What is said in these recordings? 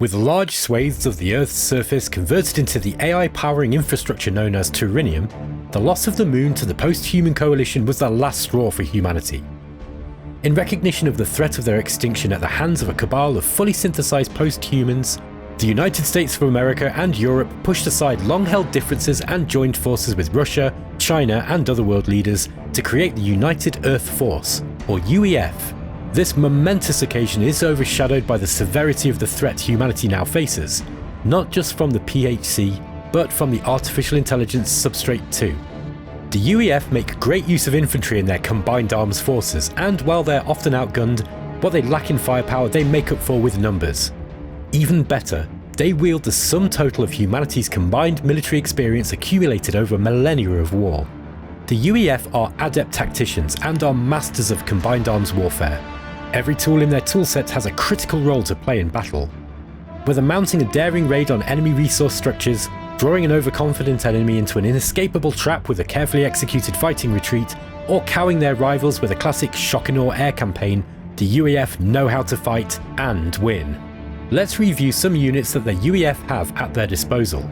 With large swathes of the Earth's surface converted into the AI-powering infrastructure known as Turinium, the loss of the Moon to the post-human coalition was the last straw for humanity. In recognition of the threat of their extinction at the hands of a cabal of fully synthesized post-humans, the United States of America and Europe pushed aside long-held differences and joined forces with Russia, China and other world leaders to create the United Earth Force, or UEF. This momentous occasion is overshadowed by the severity of the threat humanity now faces, not just from the PHC, but from the artificial intelligence substrate too. The UEF make great use of infantry in their combined arms forces, and while they're often outgunned, what they lack in firepower they make up for with numbers. Even better, they wield the sum total of humanity's combined military experience accumulated over millennia of war. The UEF are adept tacticians and are masters of combined arms warfare. Every tool in their toolset has a critical role to play in battle. Whether mounting a daring raid on enemy resource structures, drawing an overconfident enemy into an inescapable trap with a carefully executed fighting retreat, or cowing their rivals with a classic shock and awe air campaign, the UEF know how to fight and win. Let's review some units that the UEF have at their disposal.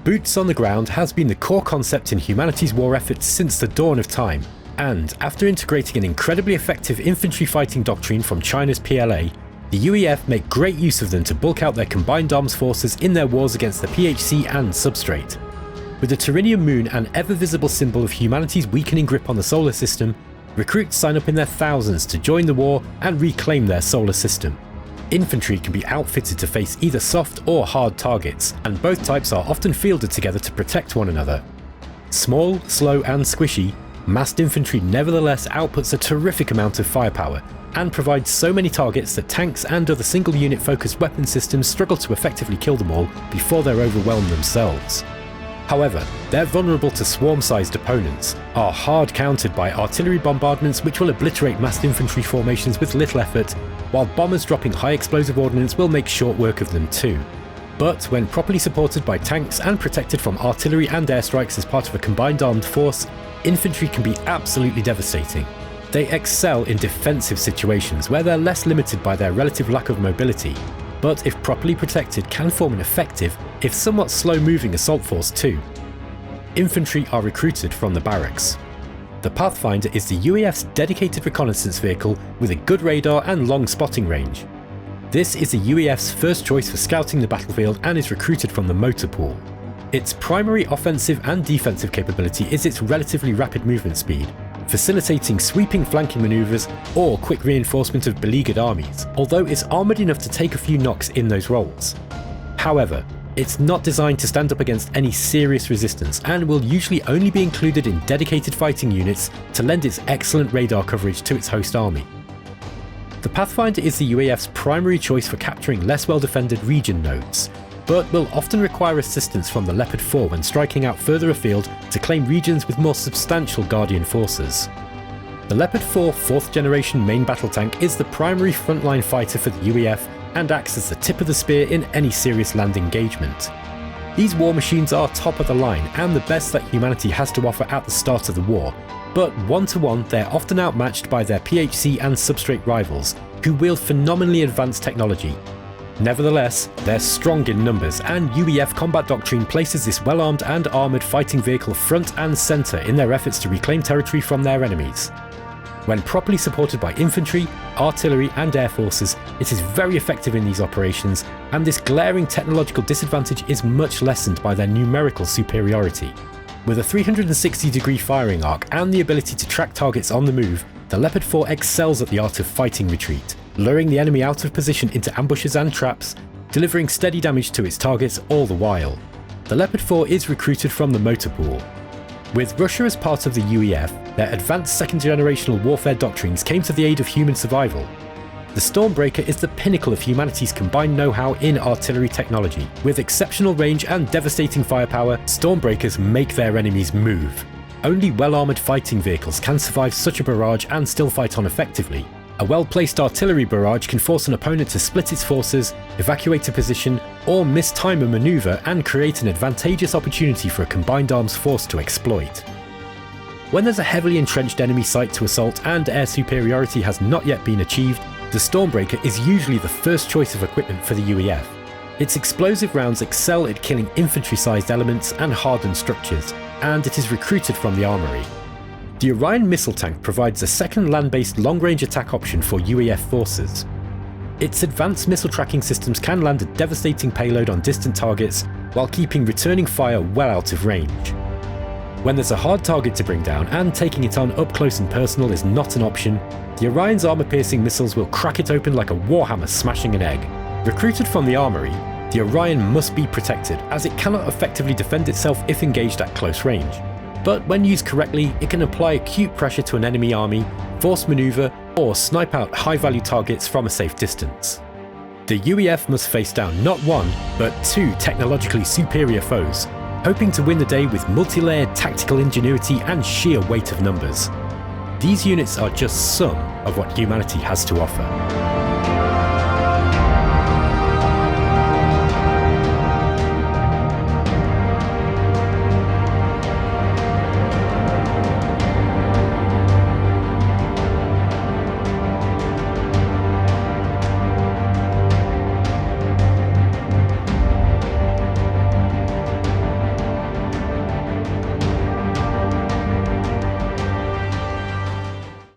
Boots on the ground has been the core concept in humanity's war efforts since the dawn of time, and after integrating an incredibly effective infantry fighting doctrine from China's PLA, the UEF make great use of them to bulk out their combined arms forces in their wars against the PHC and substrate. With the Turinium Moon an ever-visible symbol of humanity's weakening grip on the solar system, recruits sign up in their thousands to join the war and reclaim their solar system. Infantry can be outfitted to face either soft or hard targets, and both types are often fielded together to protect one another. Small, slow and squishy, massed infantry nevertheless outputs a terrific amount of firepower, and provides so many targets that tanks and other single unit focused weapon systems struggle to effectively kill them all before they're overwhelmed themselves. However, they're vulnerable to swarm-sized opponents, are hard countered by artillery bombardments which will obliterate massed infantry formations with little effort, while bombers dropping high explosive ordnance will make short work of them too. But when properly supported by tanks and protected from artillery and airstrikes as part of a combined armed force, infantry can be absolutely devastating. They excel in defensive situations where they're less limited by their relative lack of mobility, but if properly protected can form an effective, if somewhat slow-moving assault force too. Infantry are recruited from the barracks. The Pathfinder is the UEF's dedicated reconnaissance vehicle with a good radar and long spotting range. This is the UEF's first choice for scouting the battlefield and is recruited from the motor pool. Its primary offensive and defensive capability is its relatively rapid movement speed, facilitating sweeping flanking maneuvers or quick reinforcement of beleaguered armies, although it's armoured enough to take a few knocks in those roles. However, it's not designed to stand up against any serious resistance and will usually only be included in dedicated fighting units to lend its excellent radar coverage to its host army. The Pathfinder is the UEF's primary choice for capturing less well-defended region nodes, but will often require assistance from the Leopard 4 when striking out further afield to claim regions with more substantial Guardian forces. The Leopard 4 4th generation main battle tank is the primary frontline fighter for the UEF and acts as the tip of the spear in any serious land engagement. These war machines are top of the line and the best that humanity has to offer at the start of the war, but one-to-one they're often outmatched by their PHC and substrate rivals, who wield phenomenally advanced technology. Nevertheless, they're strong in numbers, and UEF combat doctrine places this well-armed and armoured fighting vehicle front and centre in their efforts to reclaim territory from their enemies. When properly supported by infantry, artillery and air forces, it is very effective in these operations, and this glaring technological disadvantage is much lessened by their numerical superiority. With a 360-degree firing arc and the ability to track targets on the move, the Leopard 4 excels at the art of fighting retreat, luring the enemy out of position into ambushes and traps, delivering steady damage to its targets all the while. The Leopard 4 is recruited from the motor pool. With Russia as part of the UEF, their advanced second-generational warfare doctrines came to the aid of human survival. The Stormbreaker is the pinnacle of humanity's combined know-how in artillery technology. With exceptional range and devastating firepower, Stormbreakers make their enemies move. Only well-armoured fighting vehicles can survive such a barrage and still fight on effectively. A well-placed artillery barrage can force an opponent to split its forces, evacuate a position, or mistime a maneuver and create an advantageous opportunity for a combined arms force to exploit. When there's a heavily entrenched enemy site to assault and air superiority has not yet been achieved, The Stormbreaker is usually the first choice of equipment for the UEF. Its explosive rounds excel at killing infantry-sized elements and hardened structures, and it is recruited from the armory. The Orion missile tank provides a second land-based long-range attack option for UEF forces. Its advanced missile tracking systems can land a devastating payload on distant targets while keeping returning fire well out of range. When there's a hard target to bring down and taking it on up close and personal is not an option, the Orion's armor-piercing missiles will crack it open like a warhammer smashing an egg. Recruited from the armory, the Orion must be protected, as it cannot effectively defend itself if engaged at close range. But when used correctly, it can apply acute pressure to an enemy army, force maneuver, or snipe out high-value targets from a safe distance. The UEF must face down not one, but two technologically superior foes, hoping to win the day with multi-layered tactical ingenuity and sheer weight of numbers. These units are just some of what humanity has to offer.